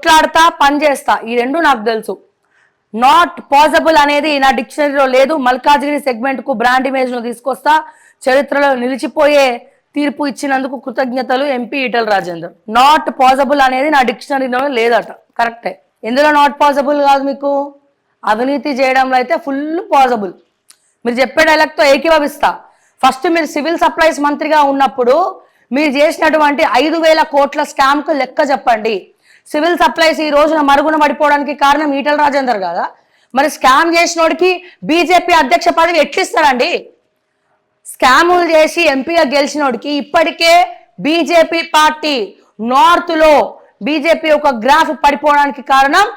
కొట్లాడతా పని చేస్తా ఈ రెండు నాకు తెలుసు. నాట్ పాసిబుల్ అనేది నా డిక్షనరీలో లేదు. మల్కాజ్గిరి సెగ్మెంట్ కు బ్రాండ్ ఇమేజ్ ను తీసుకొస్తా, చరిత్రలో నిలిచిపోయే తీర్పు ఇచ్చినందుకు కృతజ్ఞతలు MP Etela Rajender. Not possible అనేది నా డిక్షనరీలో లేదట. కరెక్టే. ఎందులో నాట్ పాసిబుల్ కాదు? మీకు అవినీతి చేయడంలో అయితే ఫుల్ పాసిబుల్. మీరు చెప్పే డైలాగ్తో ఏకీభవిస్తా. ఫస్ట్ మీరు సివిల్ సప్లైస్ మంత్రిగా ఉన్నప్పుడు మీరు చేసినటువంటి 5,000 కోట్ల స్కామ్ కు లెక్క చెప్పండి. సివిల్ సప్లైస్ ఈ రోజున మరుగున పడిపోవడానికి కారణం ఈటల రాజేందర్ కాదా? మరి స్కామ్ చేసినోడికి బీజేపీ అధ్యక్ష పదవి ఎట్లిస్తాడండి? స్కాములు చేసి ఎంపీగా గెలిచినోడికి ఇప్పటికే బీజేపీ పార్టీ నార్త్ లో బీజేపీ ఒక గ్రాఫ్ పడిపోవడానికి కారణం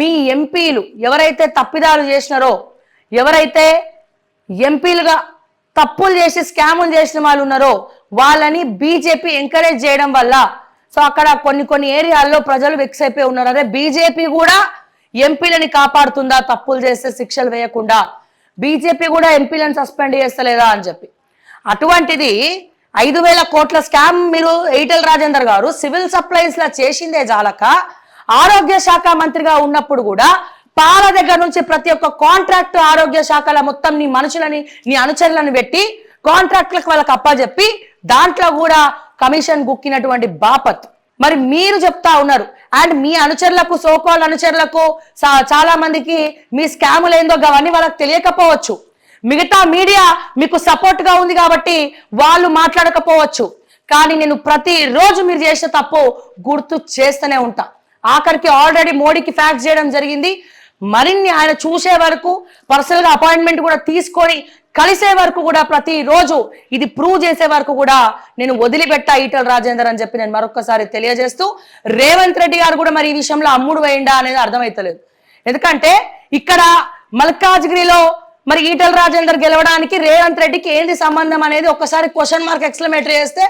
మీ ఎంపీలు ఎవరైతే తప్పిదాలు చేసినారో, ఎవరైతే ఎంపీలుగా తప్పులు చేసి స్కాములు చేసిన వాళ్ళు ఉన్నారో వాళ్ళని బీజేపీ ఎంకరేజ్ చేయడం వల్ల సో అక్కడ కొన్ని ఏరియాల్లో ప్రజలు వెక్స్ అయిపోయి ఉన్నారు. అదే బీజేపీ కూడా ఎంపీలని కాపాడుతుందా తప్పులు చేస్తే శిక్షలు వేయకుండా? బీజేపీ కూడా ఎంపీలను సస్పెండ్ చేస్తలేదా అని చెప్పి. అటువంటిది 5,000 కోట్ల స్కామ్ మీరు ఈటల రాజేందర్ గారు సివిల్ సప్లైస్ లా చేసిందే జాలక ఆరోగ్య శాఖ మంత్రిగా ఉన్నప్పుడు కూడా పాల దగ్గర నుంచి ప్రతి ఒక్క కాంట్రాక్ట్ ఆరోగ్య శాఖల మొత్తం నీ మనుషులని నీ అనుచరులను పెట్టి కాంట్రాక్ట్లకు వాళ్ళకి అప్పచెప్పి దాంట్లో కూడా కమిషన్ గుక్కినటువంటి బాపత్. మరి మీరు చెప్తా ఉన్నారు అండ్ మీ అనుచరులకు సోకాల్ అనుచరులకు చాలా మందికి మీ స్కాములు ఏందో అవన్నీ వాళ్ళకి తెలియకపోవచ్చు. మిగతా మీడియా మీకు సపోర్ట్ గా ఉంది కాబట్టి వాళ్ళు మాట్లాడకపోవచ్చు. కానీ నేను ప్రతిరోజు మీరు చేసే తప్పు గుర్తు చేస్తూనే ఉంటా. ఆఖరికి ఆల్రెడీ మోడీకి ఫ్యాక్స్ చేయడం జరిగింది. మరిన్ని ఆయన చూసే వరకు పర్సనల్ గా అపాయింట్మెంట్ కూడా తీసుకొని కలిసే వరకు కూడా ప్రతిరోజు ఇది ప్రూవ్ చేసే వరకు కూడా నేను వదిలిపెట్టా ఈటల రాజేందర్ అని చెప్పి నేను మరొకసారి తెలియజేస్తూ, రేవంత్ రెడ్డి గారు కూడా మరి ఈ విషయంలో అమ్ముడు వేయండా అనేది అర్థమైతలేదు. ఎందుకంటే ఇక్కడ మల్కాజ్గిరిలో మరి ఈటల రాజేందర్ గెలవడానికి రేవంత్ రెడ్డికి ఏంది సంబంధం అనేది ఒక్కసారి క్వశ్చన్ మార్క్ ఎక్స్క్లమేటరీ చేస్తే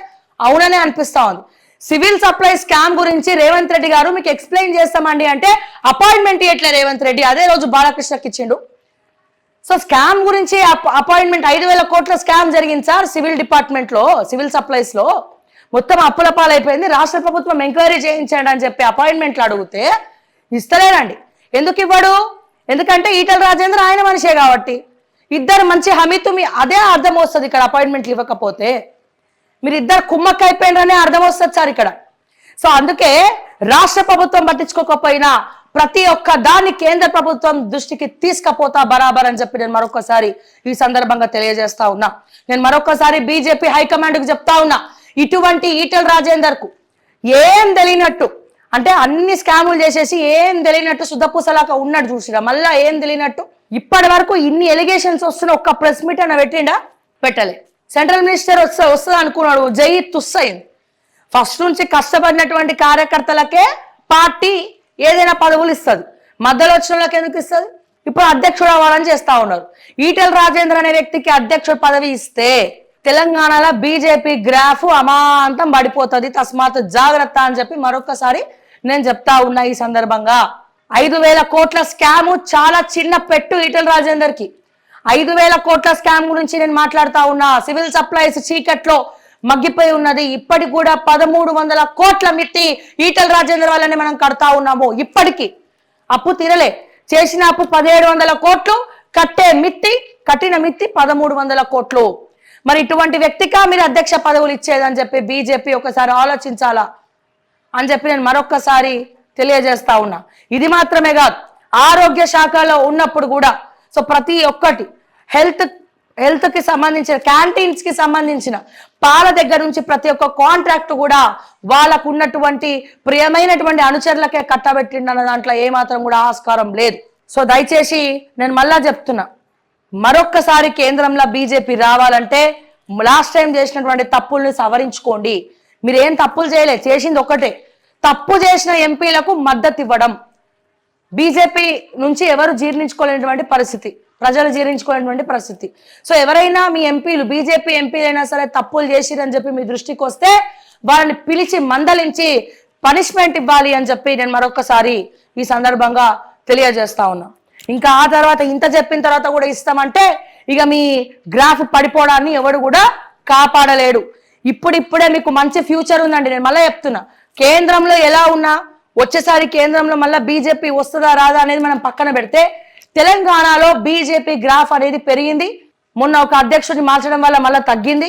అవుననే అనిపిస్తా ఉంది. సివిల్ సప్లై స్కామ్ గురించి రేవంత్ రెడ్డి గారు మీకు ఎక్స్ప్లెయిన్ చేస్తామండి అంటే అపాయింట్మెంట్ ఇవ్వట్లే రేవంత్ రెడ్డి, అదే రోజు బాలకృష్ణకి ఇచ్చిండు. సో స్కామ్ గురించి అపాయింట్మెంట్ 5,000 కోట్ల స్కామ్ జరిగింది సార్ సివిల్ డిపార్ట్మెంట్ లో, సివిల్ సప్లైస్ లో మొత్తం అప్పుల పాలైపోయింది, రాష్ట్ర ప్రభుత్వం ఎంక్వైరీ చేయించండి అని చెప్పి అపాయింట్మెంట్లు అడిగితే ఇస్తలేరండి. ఎందుకు ఇవ్వడు? ఎందుకంటే ఈటల రాజేందర్ ఆయన మనిషే కాబట్టి. ఇద్దరు మంచి హమీతుమి అదే అర్థం వస్తుంది ఇక్కడ. అపాయింట్మెంట్లు ఇవ్వకపోతే మీరు ఇద్దరు కుమ్మక్క అయిపోయిననే అర్థం వస్తుంది సార్ ఇక్కడ. సో అందుకే రాష్ట్ర ప్రభుత్వం పట్టించుకోకపోయినా ప్రతి ఒక్క దాన్ని కేంద్ర ప్రభుత్వం దృష్టికి తీసుకపోతా బరాబర్ అని చెప్పి నేను మరొకసారి ఈ సందర్భంగా తెలియజేస్తా ఉన్నా. నేను మరొకసారి బీజేపీ హైకమాండ్ కు చెప్తా ఉన్నా, ఇటువంటి ఈటల రాజేందర్ కు ఏం తెలియనట్టు అంటే అన్ని స్కాములు చేసేసి ఏం తెలియనట్టు శుద్ధపూసలాగా ఉన్నాడు చూసిరా, మళ్ళా ఏం తెలియనట్టు ఇప్పటి వరకు ఇన్ని ఎలిగేషన్స్ వస్తున్న ఒక్క ప్రెస్ మీట్ అన్న పెట్టిండా? పెట్టలే. సెంట్రల్ మినిస్టర్ వస్తుంది అనుకున్నాడు, జై తుస్సైంది. ఫస్ట్ నుంచి కష్టపడినటువంటి కార్యకర్తలకే పార్టీ ఏదైనా పదవులు ఇస్తుంది, మధ్యలో వచ్చిన వాళ్ళకి ఎందుకు ఇస్తుంది? ఇప్పుడు అధ్యక్షుడు అవ్వాలని చేస్తా ఉన్నారు. ఈటల రాజేందర్ అనే వ్యక్తికి అధ్యక్షుడు పదవి ఇస్తే తెలంగాణలో బీజేపీ గ్రాఫ్ అమాంతం పడిపోతుంది, తస్మాత్ జాగ్రత్త అని చెప్పి మరొకసారి నేను చెప్తా ఉన్నా. ఈ సందర్భంగా 5,000 కోట్ల స్కాము చాలా చిన్న పెట్టు ఈటల రాజేందర్ కి. 5,000 కోట్ల స్కామ్ గురించి నేను మాట్లాడుతా ఉన్నా. సివిల్ సప్లైస్ చీకట్లో మగ్గిపోయి ఉన్నది. ఇప్పటికి కూడా 1,300 కోట్ల మిత్తి ఈటల రాజేందర్ వల్లనే మనం కడతా ఉన్నాము. ఇప్పటికీ అప్పు తీరలే, చేసిన అప్పు 1,700 కోట్లు, కట్టిన మిత్తి 1,300 కోట్లు. మరి ఇటువంటి వ్యక్తిగా మీరు అధ్యక్ష పదవులు ఇచ్చేదని చెప్పి బీజేపీ ఒకసారి ఆలోచించాలా అని చెప్పి నేను మరొకసారి తెలియజేస్తా ఉన్నా. ఇది మాత్రమే కాదు, ఆరోగ్య శాఖలో ఉన్నప్పుడు కూడా సో ప్రతి ఒక్కటి హెల్త్ కి సంబంధించిన క్యాంటీన్స్ కి సంబంధించిన పాల దగ్గర నుంచి ప్రతి ఒక్క కాంట్రాక్ట్ కూడా వాళ్ళకు ఉన్నటువంటి ప్రియమైనటువంటి అనుచరులకే కట్టబెట్టిండన్న దాంట్లో ఏమాత్రం కూడా ఆస్కారం లేదు. సో దయచేసి నేను మళ్ళా చెప్తున్నా, మరొక్కసారి కేంద్రంలో బీజేపీ రావాలంటే లాస్ట్ టైం చేసినటువంటి తప్పుల్ని సవరించుకోండి. మీరు ఏం తప్పులు చేయలేదు, చేసింది ఒక్కటే, తప్పు చేసిన ఎంపీలకు మద్దతు ఇవ్వడం. బీజేపీ నుంచి ఎవరు జీర్ణించుకోలేనటువంటి పరిస్థితి, ప్రజలు జీర్ణించుకోలేనటువంటి పరిస్థితి. సో ఎవరైనా మీ ఎంపీలు బీజేపీ ఎంపీలైనా సరే తప్పులు చేసిరని చెప్పి మీ దృష్టికి వస్తే వాళ్ళని పిలిచి మందలించి పనిష్మెంట్ ఇవ్వాలి అని చెప్పి నేను మరొకసారి ఈ సందర్భంగా తెలియజేస్తా ఉన్నా. ఇంకా ఆ తర్వాత ఇంత చెప్పిన తర్వాత కూడా ఇస్తామంటే ఇక మీ గ్రాఫ్ పడిపోవడాన్ని ఎవడు కూడా కాపాడలేడు. ఇప్పుడిప్పుడే మీకు మంచి ఫ్యూచర్ ఉందండి. నేను మళ్ళీ చెప్తున్నా, కేంద్రంలో ఎలా ఉన్నా వచ్చేసారి కేంద్రంలో మళ్ళీ బీజేపీ వస్తుందా రాదా అనేది మనం పక్కన పెడితే తెలంగాణలో బీజేపీ గ్రాఫ్ అనేది పెరిగింది. మొన్న ఒక అధ్యక్షుడిని మార్చడం వల్ల మళ్ళీ తగ్గింది,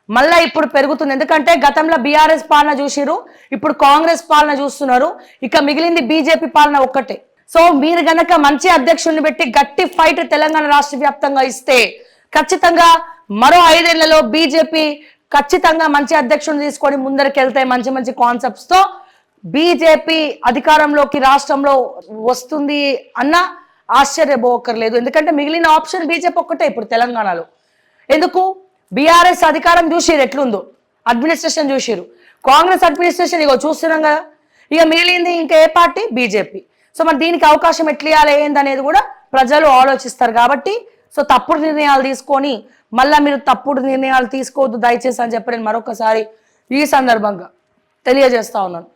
మళ్ళీ ఇప్పుడు పెరుగుతుంది. ఎందుకంటే గతంలో బీఆర్ఎస్ పాలన చూసిరు, ఇప్పుడు కాంగ్రెస్ పాలన చూస్తున్నారు, ఇక మిగిలింది బీజేపీ పాలన ఒక్కటే. సో మీరు గనక మంచి అధ్యక్షుడిని పెట్టి గట్టి ఫైట్ తెలంగాణ రాష్ట్ర వ్యాప్తంగా ఇస్తే ఖచ్చితంగా మరో 5 ఏళ్లలో బీజేపీ ఖచ్చితంగా మంచి అధ్యక్షుడిని తీసుకొని ముందరికి మంచి మంచి కాన్సెప్ట్స్ తో బీజేపీ అధికారంలోకి రాష్ట్రంలో వస్తుంది అన్న ఆశ్చర్యపోకర్లేదు. ఎందుకంటే మిగిలిన ఆప్షన్ బీజేపీ ఒక్కటే ఇప్పుడు తెలంగాణలో. ఎందుకు? బీఆర్ఎస్ అధికారం చూసిరు ఎట్లుందో, అడ్మినిస్ట్రేషన్ చూసిరు, కాంగ్రెస్ అడ్మినిస్ట్రేషన్ ఇగో చూస్తున్నాం కదా, ఇక మిగిలింది ఇంకా ఏ పార్టీ? బీజేపీ. సో మరి దీనికి అవకాశం ఎట్లియాలి ఏందనేది కూడా ప్రజలు ఆలోచిస్తారు. కాబట్టి సో తప్పుడు నిర్ణయాలు తీసుకొని మళ్ళీ మీరు తప్పుడు నిర్ణయాలు తీసుకోవద్దు దయచేసి అని చెప్పి నేను మరొకసారి ఈ సందర్భంగా తెలియజేస్తా ఉన్నాను.